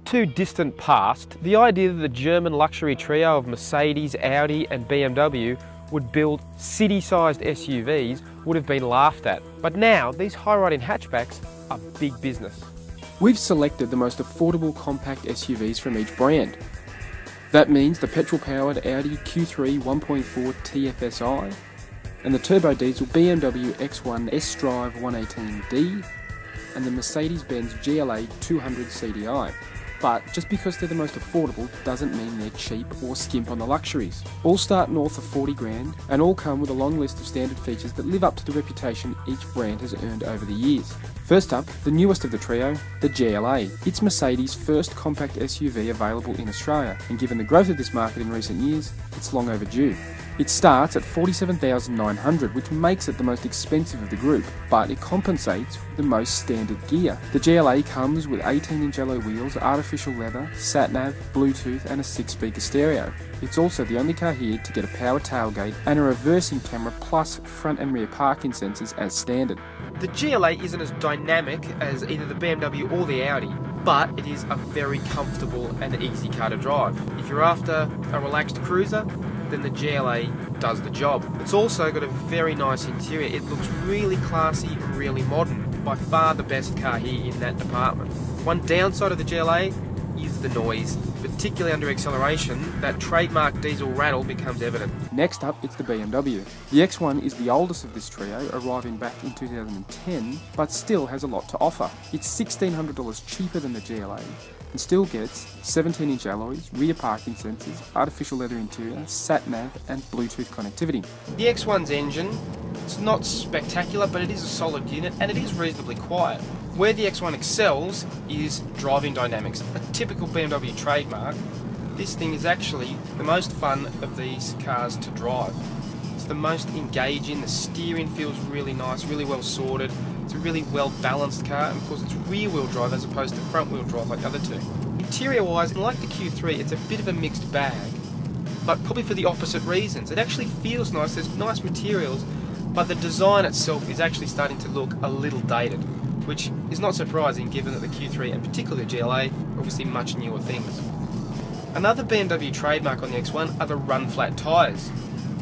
Too distant past, the idea that the German luxury trio of Mercedes, Audi and BMW would build city-sized SUVs would have been laughed at. But now, these high-riding hatchbacks are big business. We've selected the most affordable compact SUVs from each brand. That means the petrol-powered Audi Q3 1.4 TFSI and the turbo-diesel BMW X1 S-Drive 118D and the Mercedes-Benz GLA 200 CDI. But just because they're the most affordable doesn't mean they're cheap or skimp on the luxuries. All start north of 40 grand and all come with a long list of standard features that live up to the reputation each brand has earned over the years. First up, the newest of the trio, the GLA. It's Mercedes' first compact SUV available in Australia, and given the growth of this market in recent years, it's long overdue. It starts at $47,900, which makes it the most expensive of the group, but it compensates with the most standard gear. The GLA comes with 18-inch alloy wheels, artificial leather, sat-nav, Bluetooth and a 6-speaker stereo. It's also the only car here to get a power tailgate and a reversing camera plus front and rear parking sensors as standard. The GLA isn't as dynamic as either the BMW or the Audi, but it is a very comfortable and easy car to drive. If you're after a relaxed cruiser, then the GLA does the job. It's also got a very nice interior. It looks really classy and really modern. By far the best car here in that department. One downside of the GLA is the noise, particularly under acceleration. That trademark diesel rattle becomes evident. Next up, it's the BMW. The X1 is the oldest of this trio, arriving back in 2010, but still has a lot to offer. It's $1,600 cheaper than the GLA, and still gets 17-inch alloys, rear parking sensors, artificial leather interior, sat-nav and Bluetooth connectivity. The X1's engine, it's not spectacular, but it is a solid unit and it is reasonably quiet. Where the X1 excels is driving dynamics, a typical BMW trademark. This thing is actually the most fun of these cars to drive. It's the most engaging, the steering feels really nice, really well sorted. It's a really well balanced car, and of course it's rear wheel drive as opposed to front wheel drive like the other two. Interior wise, like the Q3, it's a bit of a mixed bag, but probably for the opposite reasons. It actually feels nice, there's nice materials, but the design itself is actually starting to look a little dated, which is not surprising given that the Q3 and particularly the GLA are obviously much newer things. Another BMW trademark on the X1 are the run-flat tyres,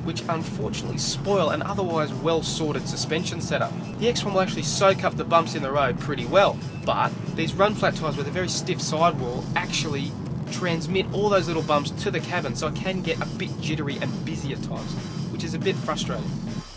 which unfortunately spoil an otherwise well-sorted suspension setup. The X1 will actually soak up the bumps in the road pretty well, but these run-flat tyres with a very stiff sidewall actually transmit all those little bumps to the cabin, so it can get a bit jittery and busy at times, which is a bit frustrating.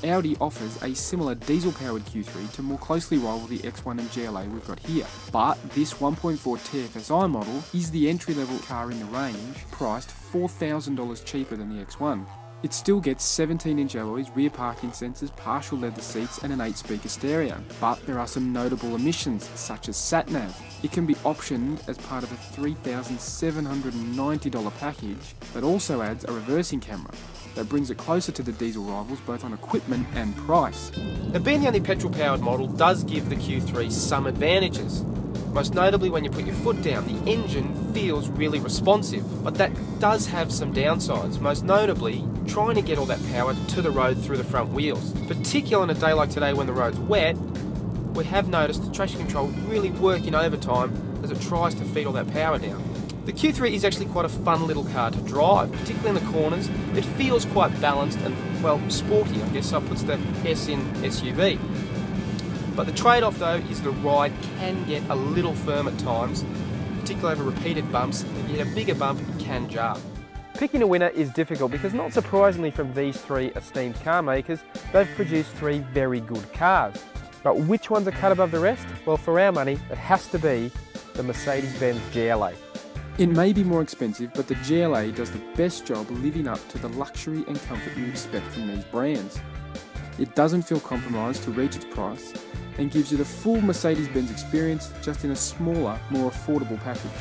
Audi offers a similar diesel-powered Q3 to more closely rival the X1 and GLA we've got here. But this 1.4 TFSI model is the entry-level car in the range, priced $4,000 cheaper than the X1. It still gets 17-inch alloys, rear parking sensors, partial leather seats and an 8-speaker stereo. But there are some notable omissions, such as sat-nav. It can be optioned as part of a $3,790 package that also adds a reversing camera. That brings it closer to the diesel rivals both on equipment and price. Now, being the only petrol-powered model does give the Q3 some advantages. Most notably, when you put your foot down, the engine feels really responsive, but that does have some downsides, most notably trying to get all that power to the road through the front wheels. Particularly on a day like today when the road's wet, we have noticed the traction control really working overtime as it tries to feed all that power down. The Q3 is actually quite a fun little car to drive, particularly in the corners. It feels quite balanced and, well, sporty, I guess, so it puts the S in SUV. But the trade-off though is the ride can get a little firm at times, particularly over repeated bumps. If you hit a bigger bump, it can jar. Picking a winner is difficult because, not surprisingly from these three esteemed car makers, they've produced three very good cars. But which ones are cut above the rest? Well, for our money, it has to be the Mercedes-Benz GLA. It may be more expensive, but the GLA does the best job living up to the luxury and comfort you expect from these brands. It doesn't feel compromised to reach its price and gives you the full Mercedes-Benz experience just in a smaller, more affordable package.